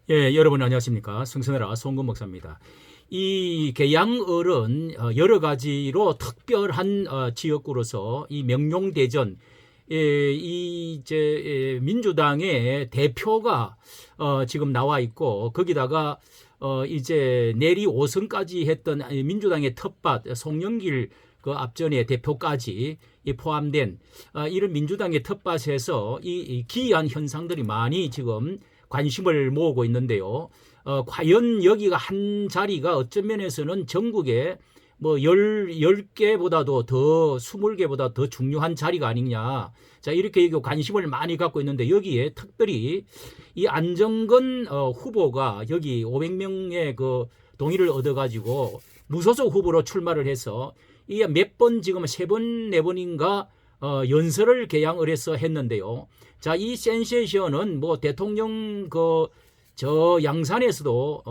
예, 여러분 안녕하십니까? 성선해라 송근 목사입니다. 이 계양을은 여러 가지로 특별한 지역구로서 이 명룡대전 이제 민주당의 대표가 지금 나와 있고, 거기다가 이제 내리 5선까지 했던 민주당의 텃밭 송영길 그 앞전에 대표까지 포함된 이런 민주당의 텃밭에서 이 기이한 현상들이 많이 지금 관심을 모으고 있는데요. 과연 여기가 한 자리가 어쩐 면에서는 전국에 뭐 10개보다도 더 20개보다 더 중요한 자리가 아니냐. 자, 이렇게 관심을 많이 갖고 있는데, 여기에 특별히 이 안정건 후보가 여기 500명의 그 동의를 얻어가지고 무소속 후보로 출마를 해서 이 몇 번 지금 3번, 4번인가 연설을 계양을 해서 했는데요. 자, 이 센세이션은 뭐 대통령 저 양산에서도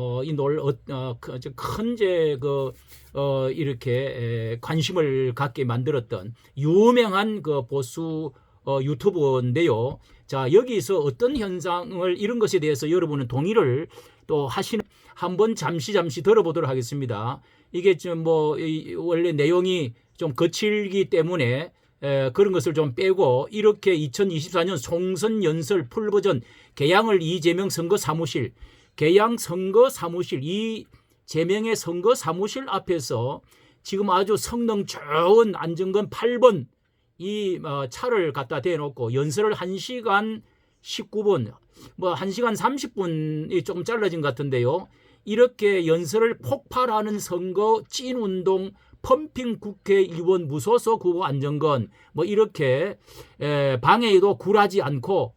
이렇게 관심을 갖게 만들었던 유명한 그 보수 유튜버인데요. 자, 여기서 어떤 현상을 이런 것에 대해서 여러분은 동의를 또 하시는, 한번 잠시 들어보도록 하겠습니다. 이게 좀 원래 내용이 좀 거칠기 때문에 그런 것을 좀 빼고, 이렇게 2024년 총선 연설 풀버전 계양을 이재명 선거 사무실, 계양 선거 사무실, 이재명의 선거 사무실 앞에서 지금 아주 성능 좋은 안정건 8번 이 차를 갖다 대놓고 연설을 1시간 19분, 1시간 30분이 조금 잘라진 것 같은데요. 이렇게 연설을 폭발하는 선거 찐운동 펌핑 국회의원 무소속 후보 안정건, 이렇게 방해에도 굴하지 않고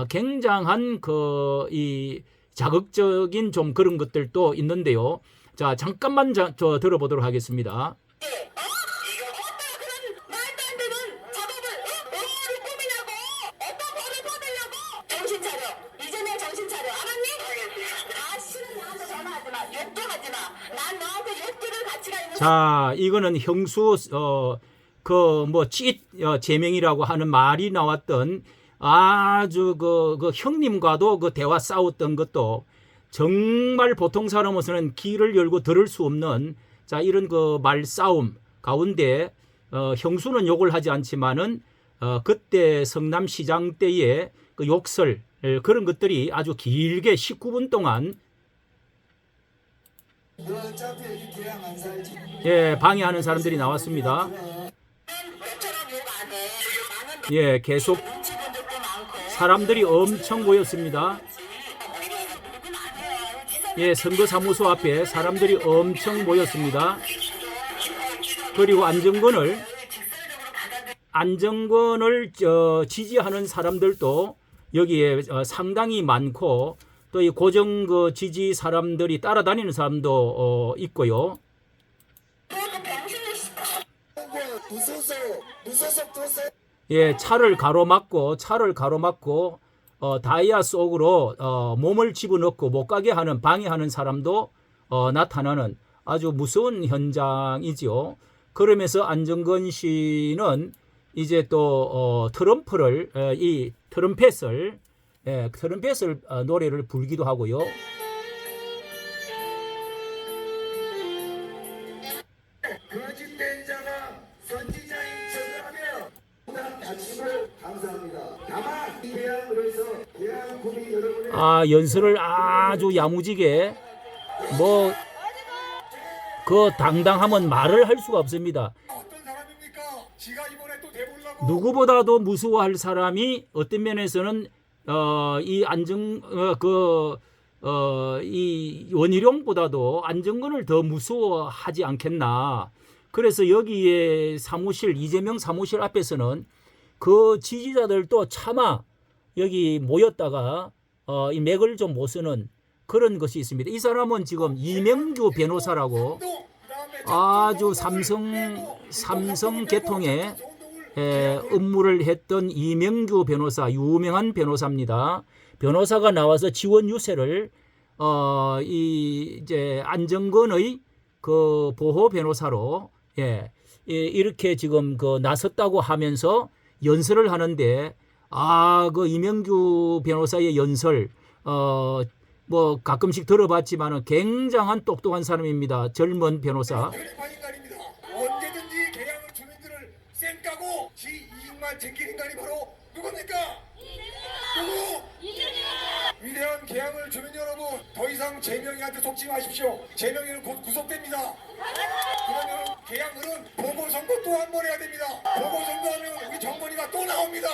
굉장한 이 자극적인 좀 그런 것들도 있는데요. 자, 잠깐만 들어보도록 하겠습니다. 자, 이거는 형수 제명이라고 하는 말이 나왔던 아주 그 형님과도 그 대화 싸웠던 것도 정말 보통 사람으로서는 귀를 열고 들을 수 없는, 자, 이런 그 말싸움 가운데 형수는 욕을 하지 않지만은 그때 성남시장 때의 그 욕설 그런 것들이 아주 길게 19분 동안 방해하는 사람들이 나왔습니다. 계속 사람들이 엄청 모였습니다. 선거사무소 앞에 사람들이 엄청 모였습니다. 그리고 안정건을 지지하는 사람들도 여기에 상당히 많고, 또 이 고정 지지 사람들이 따라다니는 사람도 있고요. 차를 가로막고 다이아 속으로 몸을 집어넣고 못 가게 하는, 방해하는 사람도 나타나는 아주 무서운 현장이지요. 그러면서 안정건 씨는 이제 또 트럼펫을 노래를 부르기도 하고요. 거짓된 자가 선지자인 척을 하며 아침을 감사합니다. 다만 이 계양으로서 계양 국민 여러분의 연설을 아주 야무지게 그 당당하면 말을 할 수가 없습니다. 어떤 사람입니까? 지가 이번에 또 대보려고 누구보다도 무서워할 사람이 어떤 면에서는 이 원희룡보다도 안정건을 더 무서워하지 않겠나. 그래서 여기에 이재명 사무실 앞에서는 그 지지자들도 차마 여기 모였다가 이 맥을 좀 못 쓰는 그런 것이 있습니다. 이 사람은 지금 이명규 변호사라고 아주 삼성 계통의 업무를 했던 이명규 변호사, 유명한 변호사입니다. 변호사가 나와서 지원 유세를 이제 안정건의 그 보호 변호사로 이렇게 지금 나섰다고 하면서 연설을 하는데, 그 이명규 변호사의 연설 뭐 가끔씩 들어봤지만은 굉장한 똑똑한 사람입니다. 젊은 변호사. 편입한 인간입니다. 언제든지 개항을 주민들을 쌩까고 지 이익만 챙길 인간이 바로 누굽니까? 누구? 위대한 개항을 주민 여러분, 더 이상 제명이한테 속지 마십시오. 제명이는 곧 구속됩니다. 그러면 개항을은 보궐선거 또 한 번 해야 됩니다. 보궐선거하면 우리 정권이가 또 나옵니다.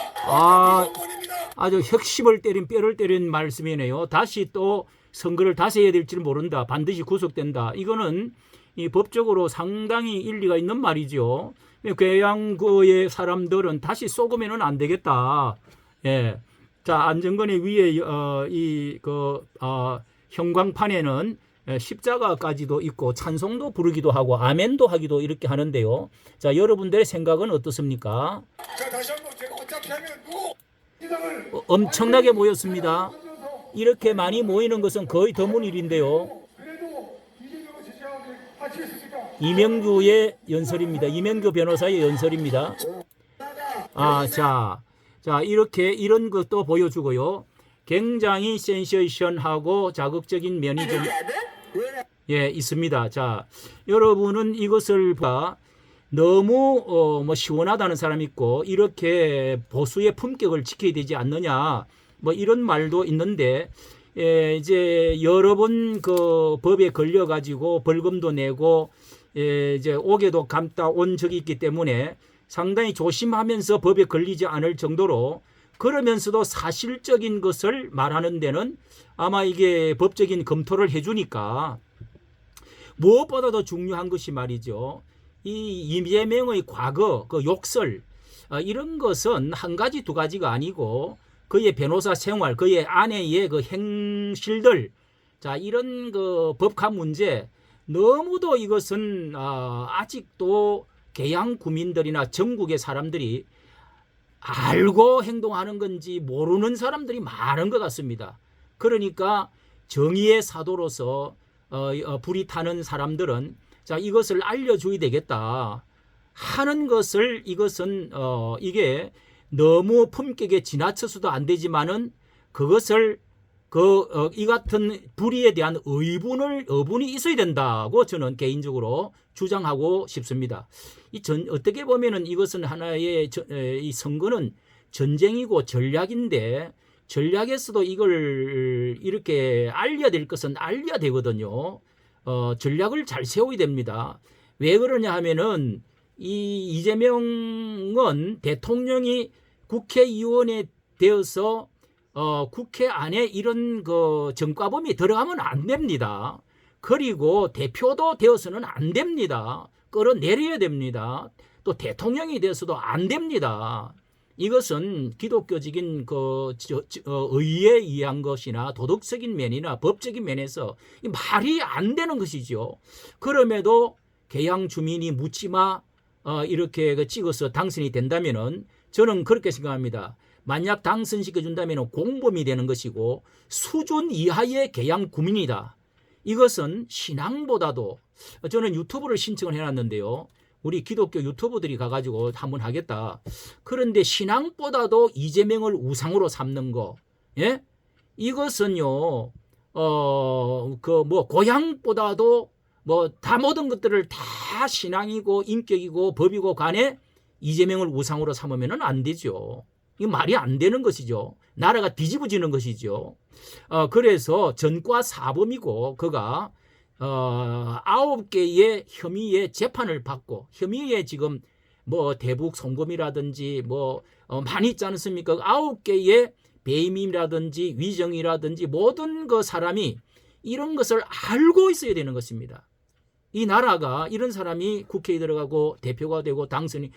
정권입니다. 아주 혁심을 때린 뼈를 때린 말씀이네요. 다시 또 선거를 다시 해야 될지 모른다. 반드시 구속된다. 이거는 이 법적으로 상당히 일리가 있는 말이죠. 괴양구의 사람들은 다시 쏘으면은 안 되겠다. 예. 자, 안정권의 위에 형광판에는 십자가까지도 있고 찬송도 부르기도 하고 아멘도 하기도 이렇게 하는데요. 자, 여러분들의 생각은 어떻습니까? 자, 다시 한번 제가 어차피 하면 누구? 이상을 엄청나게 모였습니다. 이렇게 많이 모이는 것은 거의 드문 일인데요. 그래도 이재명을 지지하게 하시겠습니까? 이명규의 연설입니다. 이명규 변호사의 연설입니다. 자, 이렇게 이런 것도 보여주고요. 굉장히 센세이션하고 자극적인 면이 좀 있습니다. 자, 여러분은 이것을 너무 시원하다는 사람이 있고 이렇게 보수의 품격을 지켜야 되지 않느냐 뭐 이런 말도 있는데 이제 여러 번 그 법에 걸려 가지고 벌금도 내고 이제 옥에도 감다 온 적이 있기 때문에 상당히 조심하면서 법에 걸리지 않을 정도로 그러면서도 사실적인 것을 말하는 데는 아마 이게 법적인 검토를 해주니까 무엇보다도 중요한 것이 말이죠. 이 이재명의 과거, 그 욕설, 이런 것은 한 가지 두 가지가 아니고 그의 변호사 생활, 그의 아내의 그 행실들, 자, 이런 그 법화 문제, 너무도 이것은 아직도 개양 구민들이나 전국의 사람들이 알고 행동하는 건지 모르는 사람들이 많은 것 같습니다. 그러니까 정의의 사도로서 불이 타는 사람들은 자, 이것을 알려줘야 되겠다 하는 것을 이것은 이게 너무 품격에 지나쳐서도 안 되지만은 그것을 이 같은 불의에 대한 어분이 있어야 된다고 저는 개인적으로 주장하고 싶습니다. 어떻게 보면은 이것은 하나의 이 선거는 전쟁이고 전략인데 전략에서도 이걸 이렇게 알려야 될 것은 알려야 되거든요. 전략을 잘 세워야 됩니다. 왜 그러냐 하면은 이 이재명은 대통령이 국회의원에 되어서 국회 안에 이런 그 전과범이 들어가면 안 됩니다. 그리고 대표도 되어서는 안 됩니다. 끌어내려야 됩니다. 또 대통령이 되어서도 안 됩니다. 이것은 기독교적인 의에 의한 것이나 도덕적인 면이나 법적인 면에서 말이 안 되는 것이죠. 그럼에도 개양 주민이 묻지마 이렇게 찍어서 당선이 된다면은 저는 그렇게 생각합니다. 만약 당선시켜준다면 공범이 되는 것이고 수준 이하의 개양 구민이다. 이것은 신앙보다도 저는 유튜브를 신청을 해놨는데요. 우리 기독교 유튜버들이 가가지고 한번 하겠다. 그런데 신앙보다도 이재명을 우상으로 삼는 거, 예? 이것은요, 고향보다도 다 모든 것들을 다 신앙이고 인격이고 법이고 간에 이재명을 우상으로 삼으면 안 되죠. 이거 말이 안 되는 것이죠. 나라가 뒤집어지는 것이죠. 그래서 전과 사범이고 그가 9개의 혐의의 재판을 받고 혐의에 지금 대북 송금이라든지 많이 있지 않습니까? 9개의 배임이라든지 위정이라든지 모든 그 사람이 이런 것을 알고 있어야 되는 것입니다. 이 나라가 이런 사람이 국회에 들어가고 대표가 되고 당선이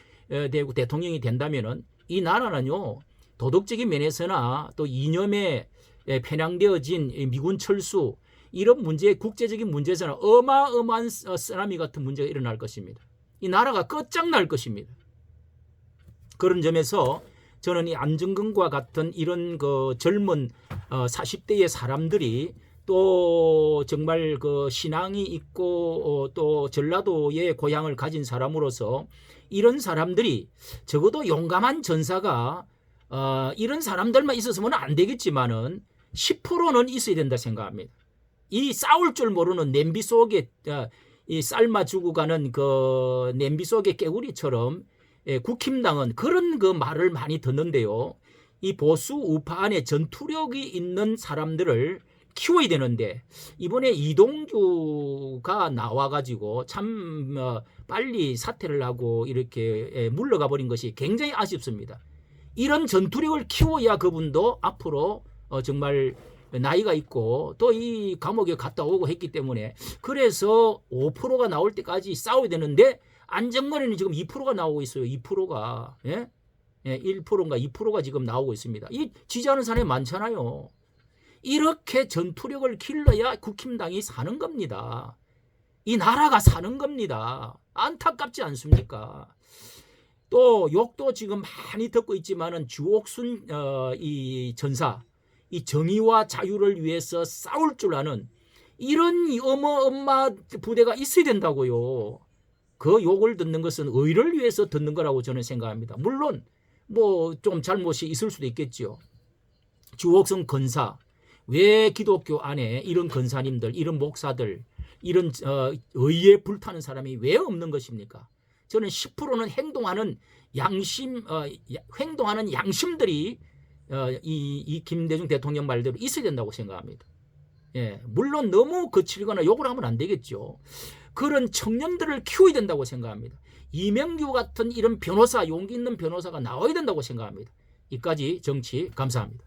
되고 대통령이 된다면은 이 나라는요 도덕적인 면에서나 또 이념에 편향되어진 미군 철수 이런 문제, 국제적인 문제에서는 어마어마한 쓰나미 같은 문제가 일어날 것입니다. 이 나라가 끝장날 것입니다. 그런 점에서 저는 이 안정근과 같은 이런 그 젊은 40대의 사람들이 또 정말 그 신앙이 있고 또 전라도의 고향을 가진 사람으로서 이런 사람들이 적어도 용감한 전사가 이런 사람들만 있었으면 안 되겠지만은 10%는 있어야 된다 생각합니다. 이 싸울 줄 모르는 냄비 속에 이 삶아 죽어가는 그 냄비 속의 깨구리처럼 국힘당은 그런 그 말을 많이 듣는데요. 이 보수 우파 안에 전투력이 있는 사람들을 키워야 되는데 이번에 이동규가 나와가지고 참 빨리 사퇴를 하고 이렇게 물러가 버린 것이 굉장히 아쉽습니다. 이런 전투력을 키워야 그분도 앞으로 정말 나이가 있고 또 이 감옥에 갔다 오고 했기 때문에 그래서 5%가 나올 때까지 싸워야 되는데 안정권에는 지금 2%가 나오고 있어요. 2%가 1%인가 2%가 지금 나오고 있습니다. 이 지지하는 사람이 많잖아요. 이렇게 전투력을 길러야 국힘당이 사는 겁니다. 이 나라가 사는 겁니다. 안타깝지 않습니까? 또 욕도 지금 많이 듣고 있지만은 주옥순 이 전사, 이 정의와 자유를 위해서 싸울 줄 아는 이런 어마어마 부대가 있어야 된다고요. 그 욕을 듣는 것은 의를 위해서 듣는 거라고 저는 생각합니다. 물론 뭐 좀 잘못이 있을 수도 있겠죠. 주옥순 건사, 왜 기독교 안에 이런 건사님들, 이런 목사들, 이런 의에 불타는 사람이 왜 없는 것입니까? 저는 10%는 행동하는 행동하는 양심들이 이 김대중 대통령 말대로 있어야 된다고 생각합니다. 예, 물론 너무 거칠거나 욕을 하면 안 되겠죠. 그런 청년들을 키워야 된다고 생각합니다. 이명규 같은 이런 변호사, 용기 있는 변호사가 나와야 된다고 생각합니다. 이까지 정치 감사합니다.